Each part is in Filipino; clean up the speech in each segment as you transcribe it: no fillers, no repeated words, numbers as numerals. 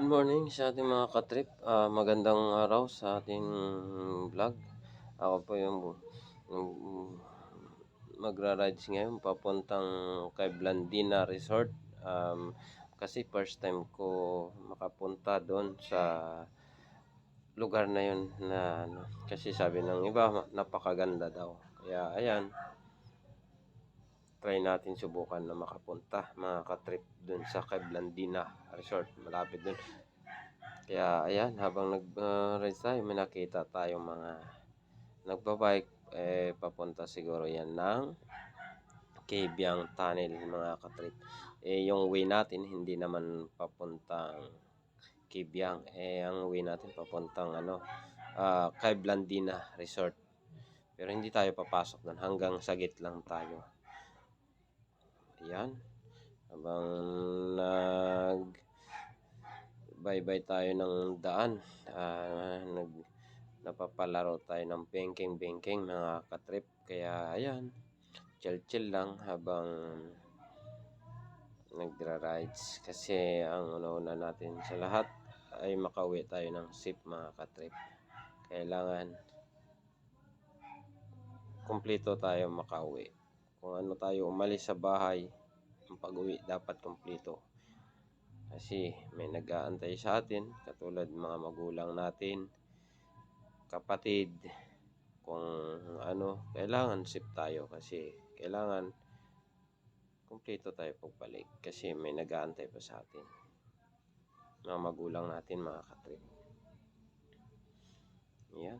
Good morning sa ating mga katrip. Magandang araw sa ating vlog. Ako po yung magra-rides ngayon papuntang kay Blandina Resort. Kasi first time ko makapunta doon sa lugar na yun na kasi sabi ng iba napakaganda daw. Kaya ayan, try natin subukan na makapunta mga katrip doon sa kay Blandina Resort. Malapit doon. Kaya ayan, habang nag-ride tayo, may nakita tayong mga nagbabike, papunta siguro yan ng Cabiang Tunnel mga katrip. Yung way natin hindi naman papuntang Cabiang, ang way natin papuntang kay Blandina Resort. Pero hindi tayo papasok doon, hanggang sagit lang tayo. Ayan, habang bye-bye tayo ng daan, napapalaro tayo ng bengkeng mga katrip. Kaya ayan, chill lang habang nagra-rides kasi ang una natin sa lahat ay makauwi tayo ng safe mga katrip. Kailangan kumpleto tayo makauwi. Kung ano tayo umalis sa bahay, ang pag-uwi dapat kumpleto. Kasi may nag-aantay sa atin, katulad mga magulang natin, kapatid. Kung kailangan safe tayo kasi kailangan kumpleto tayo pagbalik kasi may nag-aantay pa sa atin, mga magulang natin mga katrip. Yan.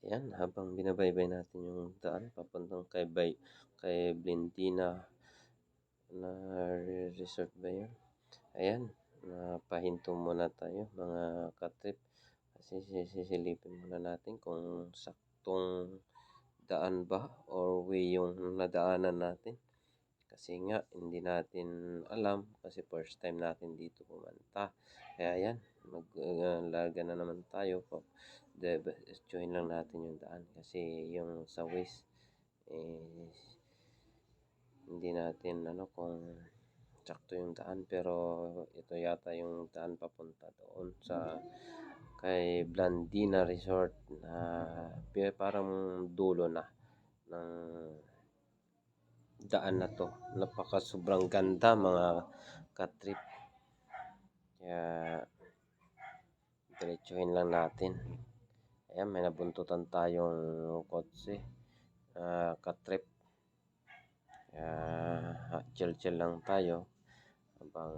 Ayan, habang binabaybay natin yung daan papuntang kay Blendina na resort ba yun? Ayan, napahinto muna tayo mga katrip kasi sisilipin muna natin kung saktong daan ba or way yung nadaanan natin. Kasi nga, hindi natin alam kasi first time natin dito pumunta. Kaya yan, maglarga na naman tayo po. Join lang natin yung daan kasi yung sa Waze, eh, hindi natin kung sakto yung daan pero ito yata yung daan papunta doon sa kay Blandina Resort na parang dulo na ng daan na to. Napaka sobrang ganda mga katrip. Kaya diretsuhin lang natin. Ayan, may nabuntutan tayong kotse. Katrip. Kaya chill lang tayo habang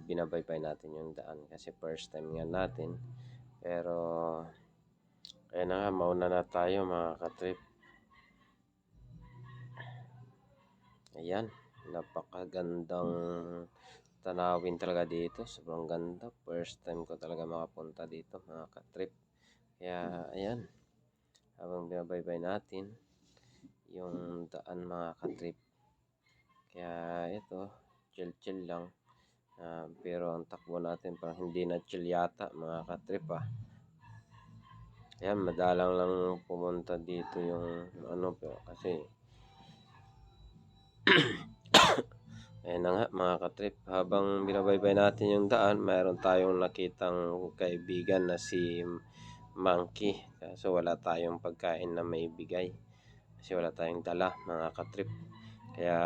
binabaybay natin yung daan kasi first time nga natin. Pero kaya na nga, mauna na tayo mga katrip. Ayan, napakagandang tanawin talaga dito. Sobrang ganda. First time ko talaga makapunta dito mga katrip. Kaya ayan, habang binabaybay natin yung daan mga katrip. Kaya ito, chill lang. Pero ang takbo natin parang hindi na chill yata mga katrip Ayan, madalang lang pumunta dito yung pero kasi ayan na nga mga katrip, habang binabaybay natin yung daan, mayroon tayong nakitang kaibigan na si Monkey. Kaso wala tayong pagkain na may bigay kasi wala tayong dala mga katrip. Kaya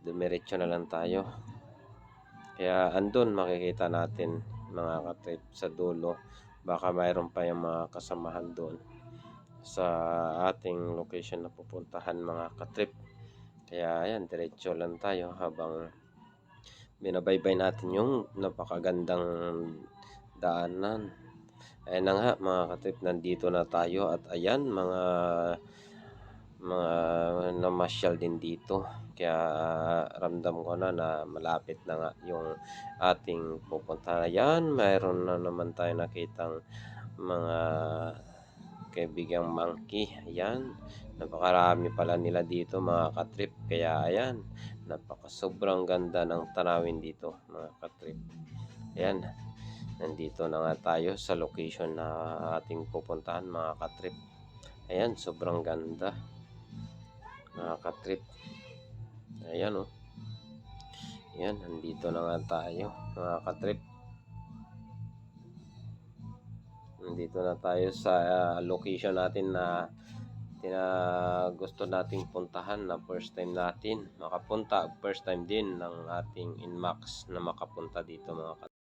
dumiretso na lang tayo. Kaya andun makikita natin mga katrip sa dulo. Baka mayroon pa yung mga kasamahan doon sa ating location na pupuntahan mga katrip. Kaya ayan, diretso lang tayo habang binabaybay natin yung napakagandang daanan. Ayan na nga mga katrip, nandito na tayo at ayan mga namasyal din dito. Kaya ramdam ko na malapit na nga yung ating pupuntahan. Ayan, mayroon na naman tayo nakitang mga kaibigang monkey. Ayan, napakarami pala nila dito mga katrip. Kaya ayan, sobrang ganda ng tanawin dito mga katrip. Ayan, nandito na nga tayo sa location na ating pupuntahan mga katrip. Ayan, sobrang ganda mga katrip. Ayan Ayan, nandito na nga tayo mga katrip. Nandito na tayo sa location natin na gusto nating puntahan na first time natin makapunta. First time din ng ating Inmax na makapunta dito mga katrip.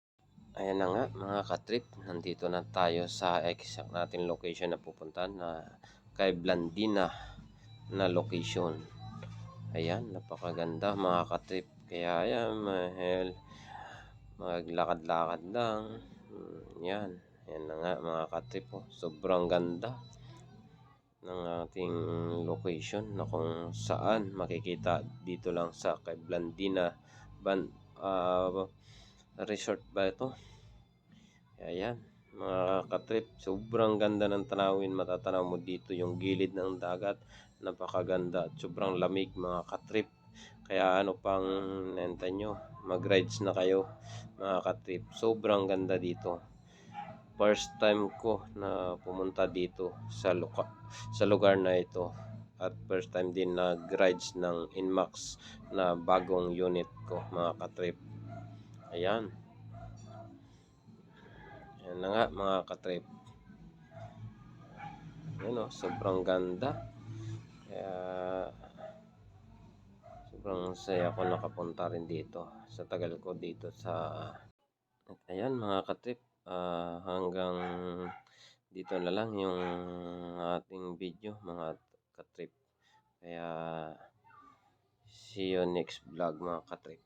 Ayan na nga mga katrip, nandito na tayo sa exact natin location na pupuntahan na kay Blandina na location. Ayan, napakaganda mga katrip. Kaya ayan, maglakad-lakad lang. Yan. Yan na nga mga katrip. Sobrang ganda ng ating location na kung saan makikita dito lang sa kay Blandina Resort ba ito? Ayan mga katrip, sobrang ganda ng tanawin. Matatanaw mo dito yung gilid ng dagat. Napakaganda at sobrang lamig mga katrip. Kaya ano pang nenta nyo, mag-rides na kayo mga katrip. Sobrang ganda dito. First time ko na pumunta dito sa lugar na ito. At first time din nag-rides ng Inmax na bagong unit ko mga katrip. Ayan. Ayan na nga mga katrip. Ayan sobrang ganda. Kaya sobrang saya ko nakapunta rin dito sa tagal ko dito sa ayan mga katrip, hanggang dito na lang yung ating video mga katrip. Kaya see you next vlog mga katrip.